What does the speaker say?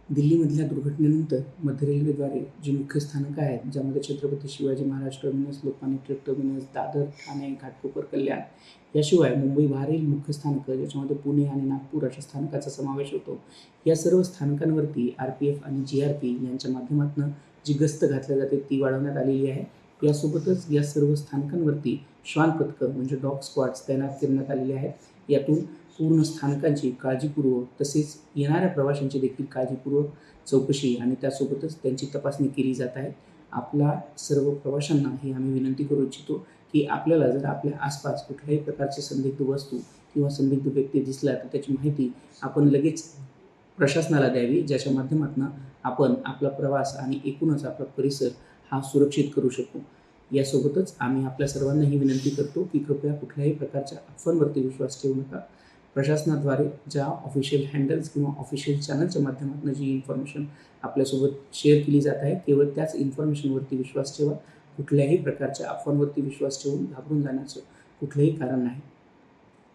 दिल्लीमधल्या दुर्घटनेनंतर मध्य रेल्वेद्वारे जी मुख्य स्थानकं आहेत, ज्यामध्ये छत्रपती शिवाजी महाराज टर्मिनस, लोकमान्य टिळक टर्मिनस, दादर, ठाणे, घाटकोपर, कल्याण याशिवाय मुंबईबाहेरील मुख्य स्थानकं, ज्याच्यामध्ये पुणे आणि नागपूर अशा स्थानकाचा समावेश होतो. या सर्व स्थानकांवरती RPF आणि GRP यांच्या माध्यमातून जी गस्त घातली जाते ती वाढवण्यात आलेली आहे. यासोबतच या सर्व स्थानकांवरती श्वान पथकं म्हणजे डॉग स्क्वॉड्स तैनात करण्यात आलेले आहेत. यातून पूर्ण स्थानकांची काळजीपूर्वक तसेच येणाऱ्या प्रवाशांची देखील काळजीपूर्वक चौकशी आणि त्यासोबतच त्यांची तपासणी केली जात आहे. आपल्या सर्व प्रवाशांना ही आम्ही विनंती करू इच्छितो की आपल्याला जर आपल्या आसपास कुठल्याही प्रकारची संदिग्ध वस्तू किंवा संदिग्ध व्यक्ती दिसला तर त्याची माहिती आपण लगेच प्रशासनाला द्यावी, ज्याच्या माध्यमातून आपण आपला प्रवास आणि एकूणच आपला परिसर हा सुरक्षित करू शकू. यासोबतच आम्ही आपल्या सर्वांना ही विनंती करतो की कृपया कुठल्याही प्रकारच्या अफवांवरती विश्वास ठेवू नका. प्रशासनाद्वारे ज्या ऑफिशियल हँडल्स किंवा ऑफिशियल चॅनलच्या माध्यमातून जी इन्फॉर्मेशन आपल्यासोबत शेअर केली जात आहे, केवळ त्याच इन्फॉर्मेशनवरती विश्वास ठेवा. कुठल्याही प्रकारच्या अफवांवरती विश्वास ठेवून घाबरून जाण्याचं कुठलंही कारण नाही.